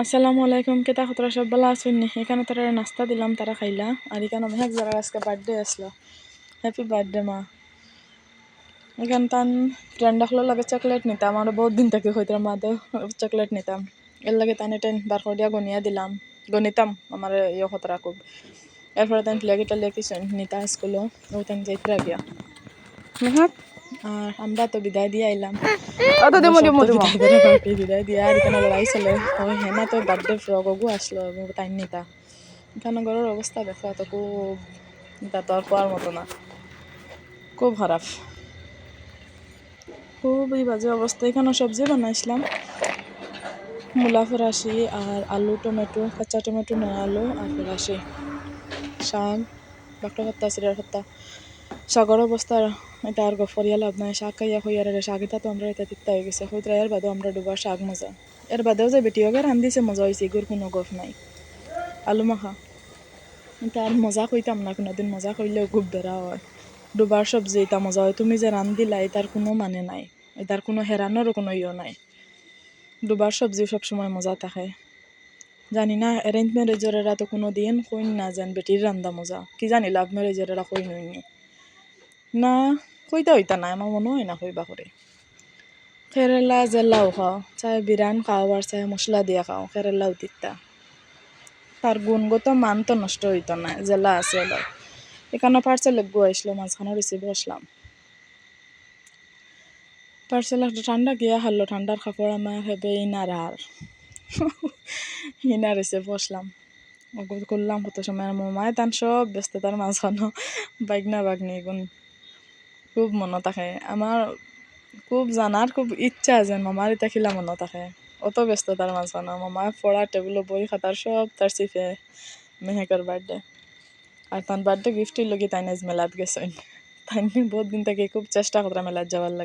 আসসালামু আলাইকুম, কেতা খতরা সব ভালো আছেন? এখানে তারা নাস্তা দিলাম, তারা খাইলা। আর এখানে মেহেক যারা আজকে বার্থডে আসলো, হ্যাপি বার্থডে মা। এখানে তান ফ্রেন্ড হলো লাগে চকলেট নিতাম, আমরা বহুত দিন থেকে হইতাম মা তো চকলেট নিতাম। এর লাগে তান এটা বার করে দিয়া গনিয়া দিলাম, গনিতাম আমার ইয়ে খতরা খুব। এরপরে তান ফ্লেগিটা লেখিস নিতা স্কুলও ও তান যাইতরা গিয়া মেহাক। আর আমরা তো বিদায় দিয়ে আইলাম, বিদায় দিয়ে আর এখানে লড়াই চলে। তো হেনা তো বার্থডে ফ্রক ওগু আসলো তাই নিতা। এখানে ঘরের অবস্থা দেখো তো খুব, তা তো আর পাওয়ার মতো না, খুব খারাপ, খুবই বাজে অবস্থা। এখানে সবজি বানাইছিলাম, মূলা ফরাসি আর আলু টমেটো, কাঁচা টমেটো নয় আলু আর ফরাসি, শাক বাকটা পাত্তা সিরার পাত্তা। শাকর অবস্থা এটা আর গফরিয়া লাভ নাই, শাক খাইয়া হইয়ার শাক এটা তো আমরা এটা তিক্তা হয়ে গেছে হইতরা। এর বাদেও আমরা ডুবার শাক মজা, এর বাদেও যে বেটিওকে রান্ধিছে মজা হয়েছে, এগুর কোনো গফ নাই। আলু মাখা এটা আর মজা কইতাম না, কোনোদিন মজা কইলেও খুব বেড়া হয়। ডুবার সবজি এটা মজা হয়, তুমি যে রান্ধিলা এটার কোনো মানে নাই, এটার কোনো হেরানোরও কোনো ইয়ে নাই। ডুবার সবজি সবসময় মজা থাকে। জানি না অ্যারেঞ্জ ম্যারেজের এরা তো কোনো দিন কইন না যেন বেটির রান্দা মজা, কি জানি লাভ ম্যারেজের এরা কই নইনি না, কইতা হইতা না, আমার মনে হয় না কইবা করে। কেরালা জেলাও খাও, চাই বিরান খাও আর চাই মশলা দিয়া খাও, কেরালা উতিতা তার গুণগত মান তো নষ্ট হইতো না, জেলা আছে হলো। এখানে পার্সেল লাগবো আসলো, মাঝখানে রিসিভ বসলাম। পার্সেল একটা ঠান্ডা গিয়া হারলো, ঠান্ডার কাপড় আমার হেবে ইনার আর ইনার এসে বসলাম, করলাম কত সময়। আর মামায় তান সব ব্যস্ততার মাঝখানো বাগনা বাগনি গুণ খুব মনে থাকে আমার, খুব জানার খুব ইচ্ছা যেন মামার এটা খিলা মনে থাকে। অত ব্যস্ততার মাঝখানো মামা পড়া টেবিল বই খাতার সব তার চিফে মেহেকের বার্থডে। আর তার বার্থডে গিফটের লগে তাই নাজ মেলাত গেছেন, তাই বহুত দিন থেকে খুব চেষ্টা করা মেলাত যাওয়ার লাগে।